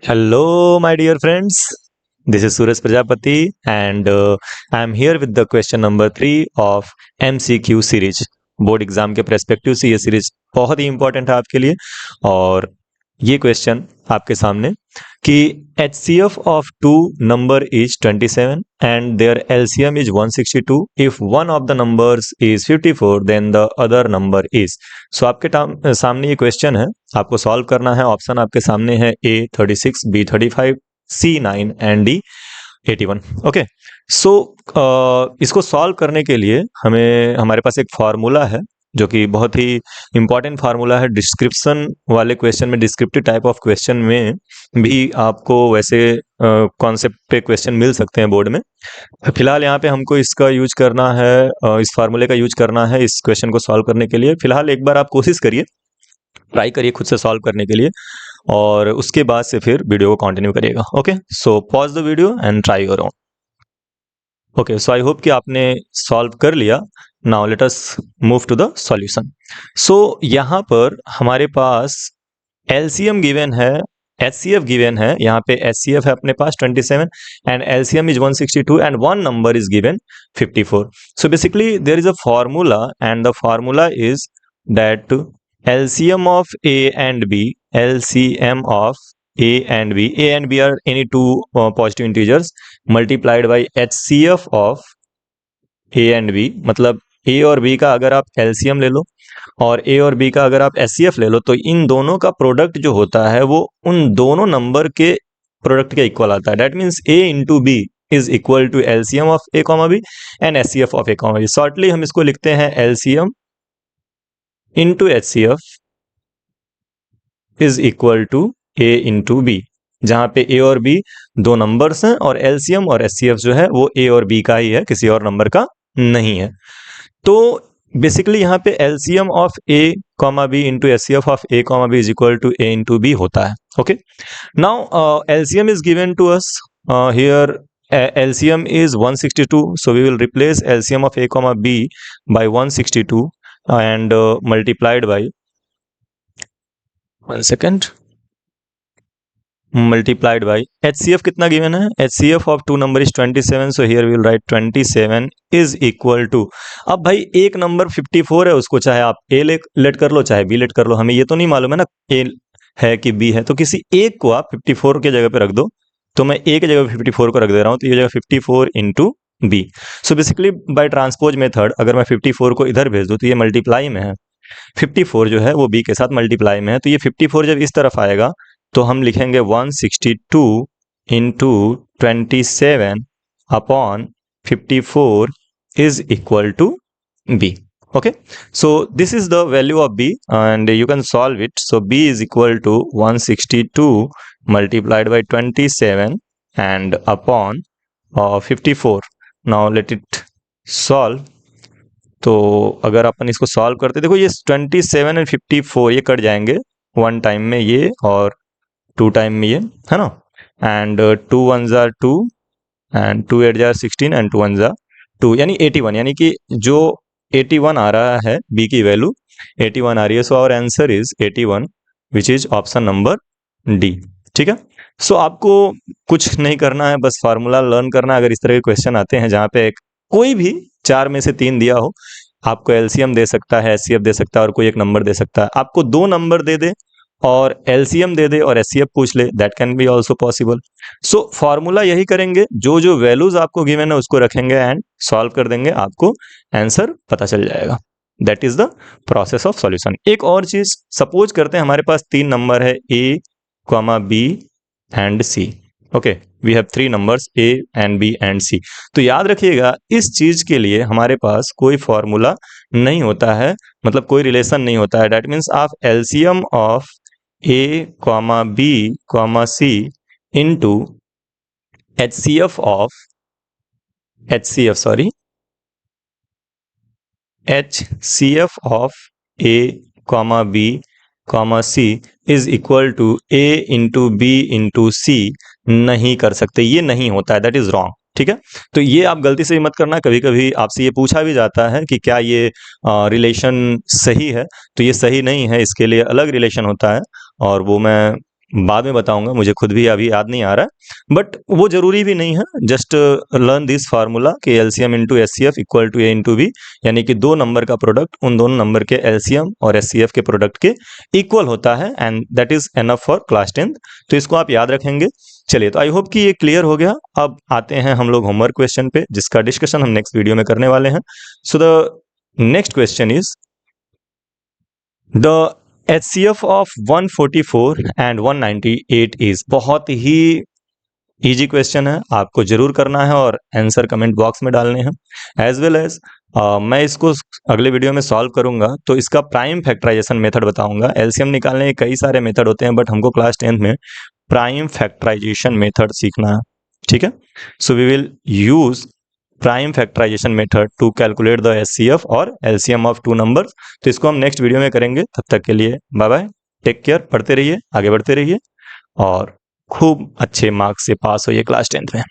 Hello, my dear friends. This is Suraj Prajapati, and I am here with the question number 3 of MCQ series. Board exam के perspective से ये series बहुत ही important है आपके लिए। और ये क्वेश्चन आपके सामने कि HCF of two number is 27 and their LCM is 162 if one of the numbers is 54 then the other number is. So आपके सामने ये क्वेश्चन है, आपको सॉल्व करना है। ऑप्शन आपके सामने है A 36, B 35, C 9 and D 81। Okay, so इसको सॉल्व करने के लिए हमारे पास एक फार्मूला है जो कि बहुत ही इंपॉर्टेंट फार्मूला है। डिस्क्रिप्शन वाले क्वेश्चन में, डिस्क्रिप्टिव टाइप ऑफ क्वेश्चन में भी आपको वैसे कॉन्सेप्ट पे क्वेश्चन मिल सकते हैं बोर्ड में। फिलहाल यहाँ पे हमको इसका यूज करना है, इस फार्मूले का यूज करना है इस क्वेश्चन को सॉल्व करने के लिए। फिलहाल एक बार आप कोशिश करिए, ट्राई करिए खुद से सॉल्व करने के लिए, और उसके बाद से फिर वीडियो को कंटिन्यू करिएगा। Okay, so pause the video and try your own. Okay, so I hope कि आपने सॉल्व कर लिया। Now let us move to the solution. So यहाँ पर हमारे पास LCM गिवन है, HCF गिवन है। यहाँ पे HCF है अपने पास 27 and LCM is 162 and one number is given 54। So basically there is a formula and the formula is that LCM of A and B, LCM of A and B are any two positive integers multiplied by HCF of A and B। मतलब A और B का अगर आप LCM ले लो और A और B का अगर आप HCF ले लो, तो इन दोनों का प्रोडक्ट जो होता है वो उन दोनों नंबर के प्रोडक्ट के इक्वल आता है। That means A into B is equal to LCM of A comma B and HCF of A comma B। Shortly हम इसको लिखते हैं LCM into HCF is equal to A into B, जहां पे A और B दो numbers हैं और LCM और HCF जो है वो A और B का ही है, किसी और नंबर का नहीं है। तो बेसिकली यहाँ पे LCM of A comma B into HCF of A comma B is equal to A into B होता है। Okay, now LCM is given to us here. LCM is 162, so we will replace LCM of A comma B by 162 and multiplied by, one second, multiplied by HCF कितना given है? HCF of two number is 27, so here we will write 27 is equal to, अब भाई एक number 54 है, उसको चाहे आप A late कर लो चाहे B लेट कर लो, हमें ये तो नहीं मालूम है ना A है कि B है, तो किसी एक को आप 54 के जगह पे रख दो। तो मैं A की जगह 54 को रख दे रहा हूँ, तो ये जगह 54 into B। So basically bye transpose method अगर मैं 54 को इधर भेज दूँ तो ये मल्टीप्लाई में है, 54 जो है वो B के साथ मल्टीप्लाई में है, तो ये 54 जब इस तरफ आएगा तो हम लिखेंगे 162 into 27 upon 54 is equal to B। Okay, so this is the value of B and you can solve it. So B is equal to 162 multiplied by 27 and upon 54. Now let it solve. तो अगर अपन इसको solve करते, देखो ये 27 and 54 ये cut जाएंगे, one time में ये और टू टाइम में ये, है ना। And 2 1 jar 2 and 2 8 jar 16 and 2 1 jar 2, यानी 81, यानी कि जो 81 आ रहा है B की वैल्यू 81 आ रही है। So our answer is 81 which is option number D। ठीक है, सो आपको कुछ नहीं करना है, बस फार्मूला लर्न करना है। अगर इस तरह के क्वेश्चन आते हैं जहाँ पे कोई भी चार में से तीन दिया हो, आपको LCM दे सकता है, HCF दे सकता है और कोई एक नंबर दे सकता है, आपको दो नंबर दे दे और LCM दे दे और HCF पूछ ले, that can be also possible. So formula यही करेंगे, जो जो वैल्यूज आपको गिवन है उसको रखेंगे एंड सॉल्व कर देंगे, आपको आंसर पता चल जाएगा। That is the process of solution. एक और चीज, सपोज करते हैं हमारे पास तीन नंबर है A, B and C। Okay, we have three numbers A and B and C। तो याद रखिएगा इस चीज के लिए हमारे पास कोई फॉर्मूला नहीं होता है, मतलब कोई रिलेशन नहीं होता है। दैट मीन्स आप LCM of A, B, C into HCF of HCF of A, B, C is equal to A into B into C नहीं कर सकते, ये नहीं होता है, दैट इज रॉन्ग। ठीक है, तो ये आप गलती से भी मत करना। कभी कभी आपसे ये पूछा भी जाता है कि क्या ये रिलेशन सही है, तो ये सही नहीं है, इसके लिए अलग रिलेशन होता है और वो मैं बाद में बताऊंगा, मुझे खुद भी अभी याद नहीं आ रहा, बट वो जरूरी भी नहीं है। जस्ट लर्न दिस फार्मूला कि LCM into HCF equal to A into B, यानी कि दो नंबर का प्रोडक्ट उन दोनों नंबर के एलसीएम और एचसीएफ के प्रोडक्ट के इक्वल होता है, and that is enough for class 10th। तो इसको आप याद रखेंगे। चलिए, तो आई होप कि ये क्लियर हो गया। अब आते हैं हम लोग होमवर्क क्वेश्चन पे, जिसका डिस्कशन हम नेक्स्ट वीडियो में करने वाले हैं। So the next question is the HCF of 144 and 198 is. बहुत ही इजी क्वेश्चन है, आपको जरूर करना है और आंसर कमेंट बॉक्स में डालने हैं। एज वेल एज मैं इसको अगले वीडियो में सॉल्व करूंगा, तो इसका प्राइम फैक्टराइजेशन मेथड बताऊंगा। एलसीएम निकालने के कई सारे मेथड होते हैं, बट हमको क्लास 10th में प्राइम फैक्टराइजेशन मेथड सीखना है, ठीक है। So we will use prime factorisation method to calculate the HCF और LCM ऑफ टू नंबर्स। तो इसको हम नेक्स्ट वीडियो में करेंगे। तब तक के लिए बाय बाय, टेक केयर, पढ़ते रहिए, आगे बढ़ते रहिए और खूब अच्छे मार्क्स से पास होइए क्लास 10th में।